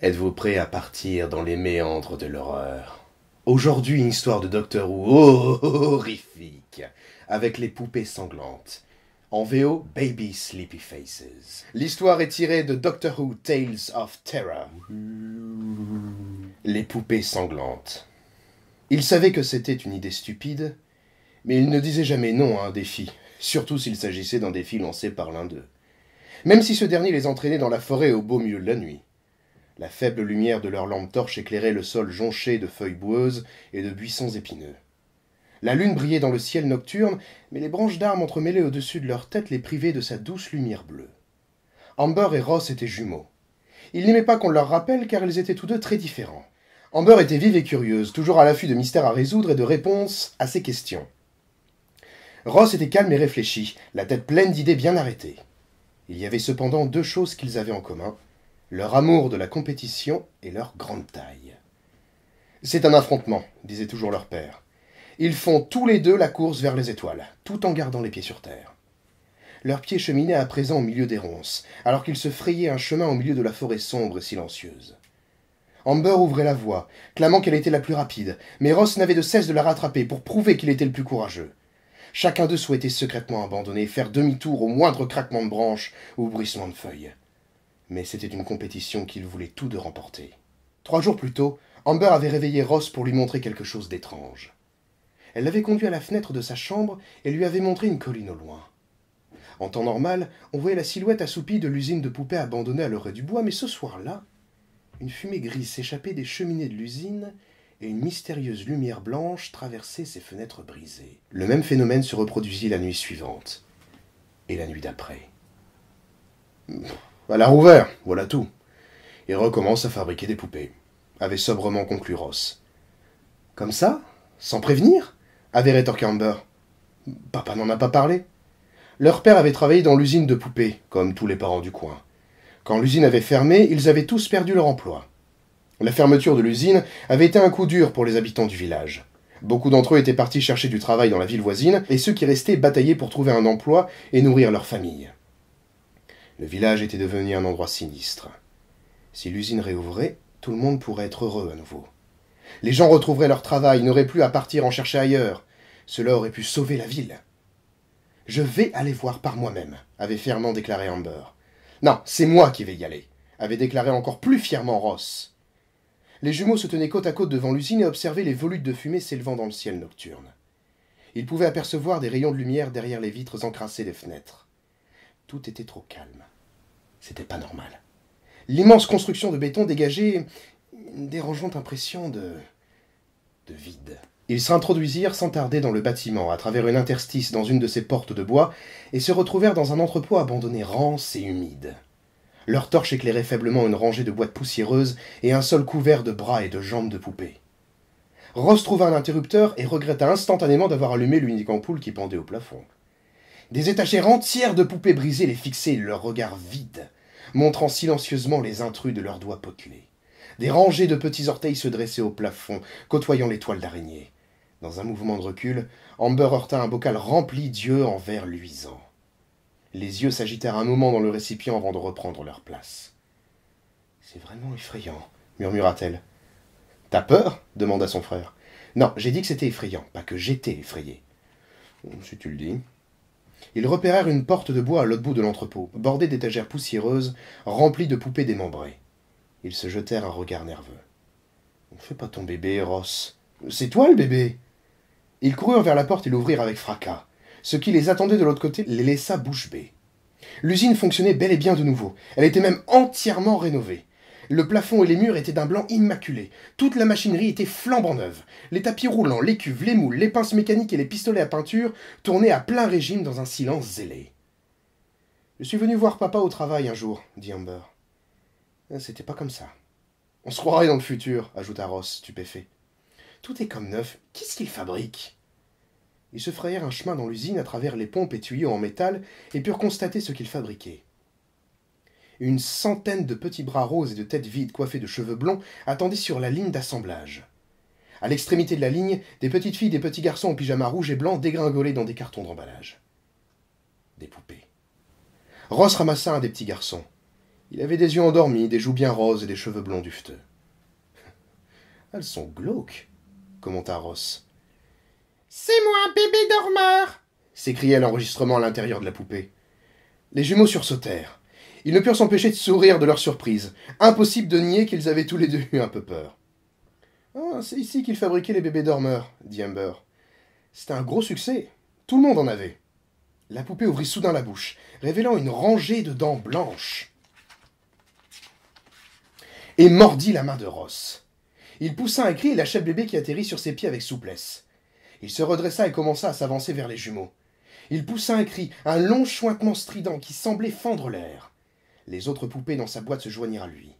Êtes-vous prêt à partir dans les méandres de l'horreur? Aujourd'hui, une histoire de Doctor Who horrifique, avec les poupées sanglantes. En VO, Baby Sleepy Faces. L'histoire est tirée de Doctor Who Tales of Terror. Les poupées sanglantes. Il savait que c'était une idée stupide, mais il ne disait jamais non à un défi, surtout s'il s'agissait d'un défi lancé par l'un d'eux. Même si ce dernier les entraînait dans la forêt au beau milieu de la nuit. La faible lumière de leur lampe torche éclairait le sol jonché de feuilles boueuses et de buissons épineux. La lune brillait dans le ciel nocturne, mais les branches d'arbres entremêlées au-dessus de leur tête les privaient de sa douce lumière bleue. Amber et Ross étaient jumeaux. Ils n'aimaient pas qu'on leur rappelle car ils étaient tous deux très différents. Amber était vive et curieuse, toujours à l'affût de mystères à résoudre et de réponses à ses questions. Ross était calme et réfléchi, la tête pleine d'idées bien arrêtées. Il y avait cependant deux choses qu'ils avaient en commun, leur amour de la compétition et leur grande taille. C'est un affrontement, disait toujours leur père. Ils font tous les deux la course vers les étoiles, tout en gardant les pieds sur terre. Leurs pieds cheminaient à présent au milieu des ronces, alors qu'ils se frayaient un chemin au milieu de la forêt sombre et silencieuse. Amber ouvrait la voie, clamant qu'elle était la plus rapide, mais Ross n'avait de cesse de la rattraper pour prouver qu'il était le plus courageux. Chacun d'eux souhaitait secrètement abandonner, faire demi-tour au moindre craquement de branches ou bruissement de feuilles. Mais c'était une compétition qu'ils voulaient tous deux remporter. 3 jours plus tôt, Amber avait réveillé Ross pour lui montrer quelque chose d'étrange. Elle l'avait conduit à la fenêtre de sa chambre et lui avait montré une colline au loin. En temps normal, on voyait la silhouette assoupie de l'usine de poupées abandonnée à l'orée du bois, mais ce soir-là, une fumée grise s'échappait des cheminées de l'usine et une mystérieuse lumière blanche traversait ses fenêtres brisées. Le même phénomène se reproduisit la nuit suivante et la nuit d'après. Elle a rouvert, voilà tout. Et recommence à fabriquer des poupées, avait sobrement conclu Ross. Comme ça? Sans prévenir? Avait rétorqué Amber. Papa n'en a pas parlé. Leur père avait travaillé dans l'usine de poupées, comme tous les parents du coin. Quand l'usine avait fermé, ils avaient tous perdu leur emploi. La fermeture de l'usine avait été un coup dur pour les habitants du village. Beaucoup d'entre eux étaient partis chercher du travail dans la ville voisine, et ceux qui restaient bataillaient pour trouver un emploi et nourrir leur famille. Le village était devenu un endroit sinistre. Si l'usine réouvrait, tout le monde pourrait être heureux à nouveau. Les gens retrouveraient leur travail, n'auraient plus à partir en chercher ailleurs. Cela aurait pu sauver la ville. « Je vais aller voir par moi-même », avait fièrement déclaré Amber. « Non, c'est moi qui vais y aller », avait déclaré encore plus fièrement Ross. Les jumeaux se tenaient côte à côte devant l'usine et observaient les volutes de fumée s'élevant dans le ciel nocturne. Ils pouvaient apercevoir des rayons de lumière derrière les vitres encrassées des fenêtres. Tout était trop calme. C'était pas normal. L'immense construction de béton dégageait une dérangeante impression de vide. Ils s'introduisirent sans tarder dans le bâtiment, à travers une interstice dans une de ses portes de bois, et se retrouvèrent dans un entrepôt abandonné rance et humide. Leur torche éclairait faiblement une rangée de boîtes poussiéreuses et un sol couvert de bras et de jambes de poupées. Ross trouva un interrupteur et regretta instantanément d'avoir allumé l'unique ampoule qui pendait au plafond. Des étagères entières de poupées brisées les fixaient, leurs regards vides, montrant silencieusement les intrus de leurs doigts potelés. Des rangées de petits orteils se dressaient au plafond, côtoyant les toiles d'araignée. Dans un mouvement de recul, Amber heurta un bocal rempli d'yeux en verre luisant. Les yeux s'agitèrent un moment dans le récipient avant de reprendre leur place. « C'est vraiment effrayant, » murmura-t-elle. « T'as peur » demanda son frère. « Non, j'ai dit que c'était effrayant, pas que j'étais effrayé. »« Si tu le dis. » Ils repérèrent une porte de bois à l'autre bout de l'entrepôt, bordée d'étagères poussiéreuses, remplies de poupées démembrées. Ils se jetèrent un regard nerveux. « Fais pas ton bébé, Ross. C'est toi le bébé !» Ils coururent vers la porte et l'ouvrirent avec fracas. Ce qui les attendait de l'autre côté les laissa bouche bée. L'usine fonctionnait bel et bien de nouveau. Elle était même entièrement rénovée. Le plafond et les murs étaient d'un blanc immaculé. Toute la machinerie était flambant neuve. Les tapis roulants, les cuves, les moules, les pinces mécaniques et les pistolets à peinture tournaient à plein régime dans un silence zélé. « Je suis venu voir papa au travail un jour, » dit Amber. « C'était pas comme ça. »« On se croirait dans le futur, » ajouta Ross, stupéfait. « Tout est comme neuf. Qu'est-ce qu'il fabrique ?» Ils se frayèrent un chemin dans l'usine à travers les pompes et tuyaux en métal et purent constater ce qu'ils fabriquaient. Une centaine de petits bras roses et de têtes vides coiffées de cheveux blonds attendaient sur la ligne d'assemblage. À l'extrémité de la ligne, des petites filles et des petits garçons en pyjama rouge et blanc dégringolaient dans des cartons d'emballage. Des poupées. Ross ramassa un des petits garçons. Il avait des yeux endormis, des joues bien roses et des cheveux blonds duveteux. « Elles sont glauques, commenta Ross. « C'est moi, bébé dormeur !» s'écria l'enregistrement à l'intérieur de la poupée. Les jumeaux sursautèrent. Ils ne purent s'empêcher de sourire de leur surprise. Impossible de nier qu'ils avaient tous les deux eu un peu peur. « Ah, c'est ici qu'ils fabriquaient les bébés dormeurs, » dit Amber. C'était un gros succès. Tout le monde en avait. La poupée ouvrit soudain la bouche, révélant une rangée de dents blanches, et mordit la main de Ross. Il poussa un cri et lâcha le bébé qui atterrit sur ses pieds avec souplesse. Il se redressa et commença à s'avancer vers les jumeaux. Il poussa un cri, un long chointement strident qui semblait fendre l'air. Les autres poupées dans sa boîte se joignirent à lui.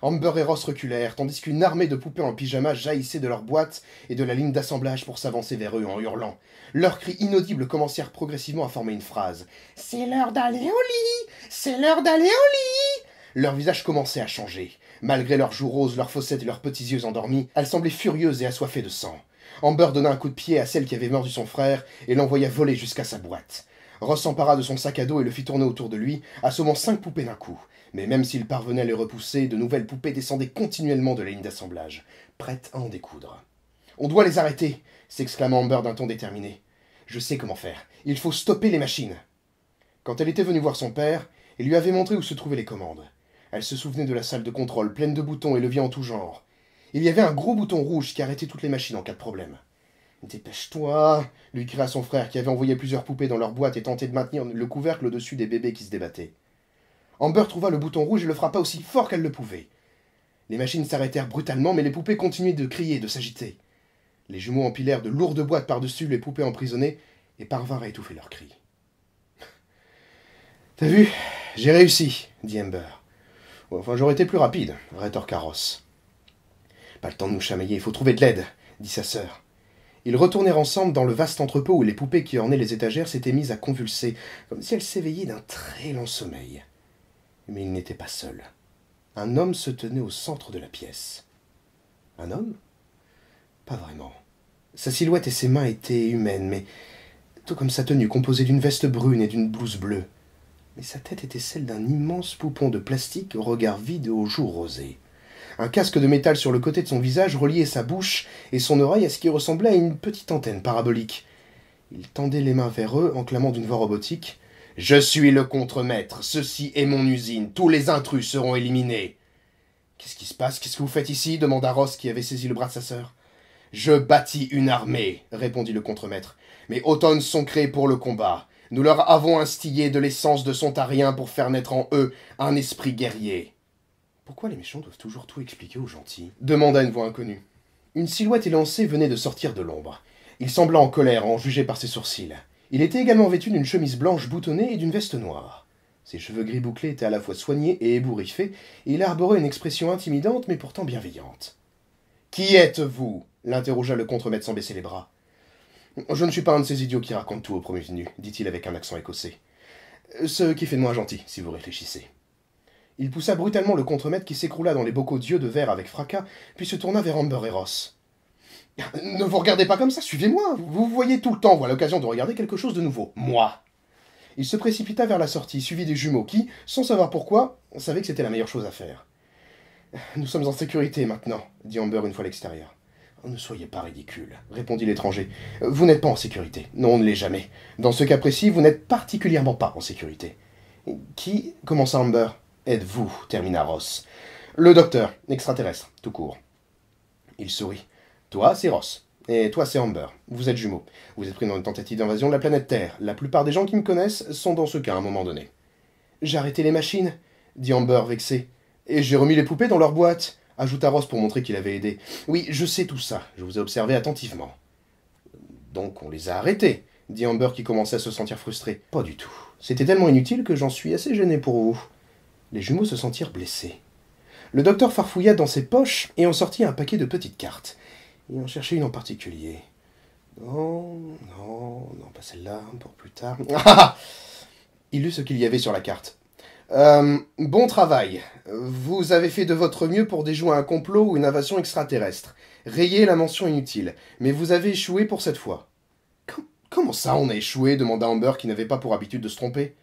Amber et Ross reculèrent, tandis qu'une armée de poupées en pyjama jaillissait de leur boîte et de la ligne d'assemblage pour s'avancer vers eux en hurlant. Leurs cris inaudibles commencèrent progressivement à former une phrase. « C'est l'heure d'aller au lit! C'est l'heure d'aller au lit !» Leurs visages commençaient à changer. Malgré leurs joues roses, leurs fossettes et leurs petits yeux endormis, elles semblaient furieuses et assoiffées de sang. Amber donna un coup de pied à celle qui avait mordu son frère et l'envoya voler jusqu'à sa boîte. Ross s'empara de son sac à dos et le fit tourner autour de lui, assommant 5 poupées d'un coup. Mais même s'il parvenait à les repousser, de nouvelles poupées descendaient continuellement de la ligne d'assemblage, prêtes à en découdre. « On doit les arrêter !» s'exclama Amber d'un ton déterminé. « Je sais comment faire. Il faut stopper les machines !» Quand elle était venue voir son père, il lui avait montré où se trouvaient les commandes. Elle se souvenait de la salle de contrôle, pleine de boutons et leviers en tout genre. Il y avait un gros bouton rouge qui arrêtait toutes les machines en cas de problème. « Dépêche-toi !» lui cria son frère qui avait envoyé plusieurs poupées dans leur boîte et tenté de maintenir le couvercle au-dessus des bébés qui se débattaient. Amber trouva le bouton rouge et le frappa aussi fort qu'elle le pouvait. Les machines s'arrêtèrent brutalement, mais les poupées continuaient de crier et de s'agiter. Les jumeaux empilèrent de lourdes boîtes par-dessus les poupées emprisonnées et parvinrent à étouffer leurs cris. « T'as vu ? J'ai réussi, » dit Amber. « Enfin, j'aurais été plus rapide, » rétorqua Ross. « Pas le temps de nous chamailler, il faut trouver de l'aide, » dit sa sœur. Ils retournèrent ensemble dans le vaste entrepôt où les poupées qui ornaient les étagères s'étaient mises à convulser, comme si elles s'éveillaient d'un très long sommeil. Mais ils n'étaient pas seuls. Un homme se tenait au centre de la pièce. Un homme ? Pas vraiment. Sa silhouette et ses mains étaient humaines, mais tout comme sa tenue composée d'une veste brune et d'une blouse bleue. Mais sa tête était celle d'un immense poupon de plastique au regard vide et aux joues rosées. Un casque de métal sur le côté de son visage reliait sa bouche et son oreille à ce qui ressemblait à une petite antenne parabolique. Il tendait les mains vers eux en clamant d'une voix robotique. « Je suis le contremaître, ceci est mon usine, tous les intrus seront éliminés. »« Qu'est-ce qui se passe? Qu'est-ce que vous faites ici ?» demanda Ross qui avait saisi le bras de sa sœur. « Je bâtis une armée, » répondit le contremaître. « Mes autones sont créés pour le combat. Nous leur avons instillé de l'essence de Sontarien pour faire naître en eux un esprit guerrier. » « Pourquoi les méchants doivent toujours tout expliquer aux gentils ?» demanda une voix inconnue. Une silhouette élancée venait de sortir de l'ombre. Il sembla en colère, en juger par ses sourcils. Il était également vêtu d'une chemise blanche boutonnée et d'une veste noire. Ses cheveux gris bouclés étaient à la fois soignés et ébouriffés, et il arborait une expression intimidante mais pourtant bienveillante. « Qui êtes-vous » l'interrogea le contremaître sans baisser les bras. « Je ne suis pas un de ces idiots qui racontent tout au premier venu, » dit-il avec un accent écossais. « Ce qui fait de moi gentil, si vous réfléchissez. » Il poussa brutalement le contremaître qui s'écroula dans les bocaux d'yeux de verre avec fracas, puis se tourna vers Amber et Ross. « Ne vous regardez pas comme ça, suivez-moi. Vous voyez tout le temps, voilà l'occasion de regarder quelque chose de nouveau. Moi !» Il se précipita vers la sortie, suivi des jumeaux qui, sans savoir pourquoi, savaient que c'était la meilleure chose à faire. « Nous sommes en sécurité maintenant, » dit Amber une fois à l'extérieur. « Ne soyez pas ridicule, » répondit l'étranger. « Vous n'êtes pas en sécurité. Non, on ne l'est jamais. Dans ce cas précis, vous n'êtes particulièrement pas en sécurité. »« Qui » commença Amber. « Êtes-vous » termina Ross. « Le docteur, extraterrestre, tout court. » Il sourit. « Toi, c'est Ross. Et toi, c'est Amber. Vous êtes jumeaux. Vous êtes pris dans une tentative d'invasion de la planète Terre. La plupart des gens qui me connaissent sont dans ce cas à un moment donné. »« J'ai arrêté les machines, » dit Amber vexé. « Et j'ai remis les poupées dans leur boîte, » ajouta Ross pour montrer qu'il avait aidé. « Oui, je sais tout ça. Je vous ai observé attentivement. »« Donc on les a arrêtés, » dit Amber qui commençait à se sentir frustré. « Pas du tout. C'était tellement inutile que j'en suis assez gêné pour vous. » Les jumeaux se sentirent blessés. Le docteur farfouilla dans ses poches et en sortit un paquet de petites cartes. Il en cherchait une en particulier. Non, pas celle-là, pour plus tard. Ah ! Il lut ce qu'il y avait sur la carte. Bon travail. Vous avez fait de votre mieux pour déjouer un complot ou une invasion extraterrestre. Rayez la mention inutile. Mais vous avez échoué pour cette fois. Comment ça, on a échoué demanda Amber qui n'avait pas pour habitude de se tromper.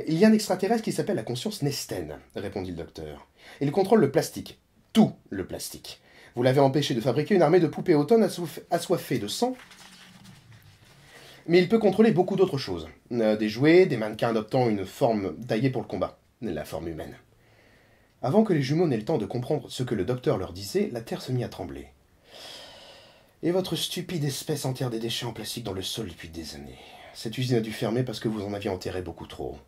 Il y a un extraterrestre qui s'appelle la conscience Nesten, répondit le docteur. Il contrôle le plastique. Tout le plastique. Vous l'avez empêché de fabriquer une armée de poupées automne assoiffées de sang. Mais il peut contrôler beaucoup d'autres choses. Des jouets, des mannequins adoptant une forme taillée pour le combat. La forme humaine. Avant que les jumeaux n'aient le temps de comprendre ce que le docteur leur disait, la terre se mit à trembler. Et votre stupide espèce enterre des déchets en plastique dans le sol depuis des années. Cette usine a dû fermer parce que vous en aviez enterré beaucoup trop.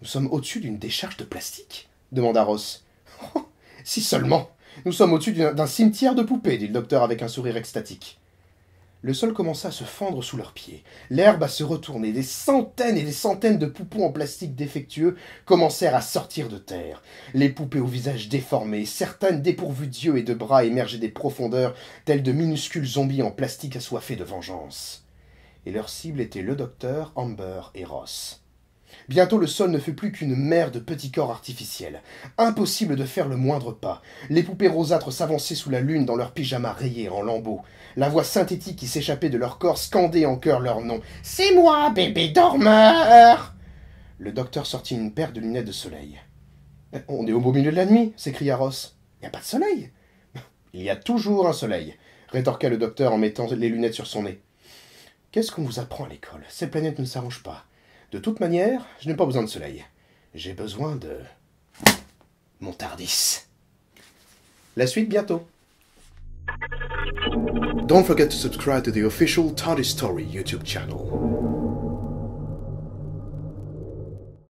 Nous sommes au-dessus d'une décharge de plastique demanda Ross. Oh, si seulement. Nous sommes au-dessus d'un cimetière de poupées, dit le docteur avec un sourire extatique. Le sol commença à se fendre sous leurs pieds, l'herbe à se retourner, des centaines et des centaines de poupons en plastique défectueux commencèrent à sortir de terre. Les poupées au visage déformé, certaines dépourvues d'yeux et de bras émergeaient des profondeurs, telles de minuscules zombies en plastique assoiffés de vengeance. Et leur cible était le docteur, Amber et Ross. Bientôt le sol ne fut plus qu'une mer de petits corps artificiels. Impossible de faire le moindre pas. Les poupées rosâtres s'avançaient sous la lune dans leurs pyjamas rayés en lambeaux. La voix synthétique qui s'échappait de leur corps scandait en chœur leur nom. « C'est moi, bébé dormeur !» Le docteur sortit une paire de lunettes de soleil. « On est au beau milieu de la nuit !» s'écria Ross. « Il n'y a pas de soleil !»« Il y a toujours un soleil !» rétorqua le docteur en mettant les lunettes sur son nez. « Qu'est-ce qu'on vous apprend à l'école? Ces planètes ne s'arrangent pas. De toute manière, je n'ai pas besoin de soleil. J'ai besoin de... mon TARDIS. » La suite bientôt. Don't forget to subscribe to the official TARDIS Story YouTube channel.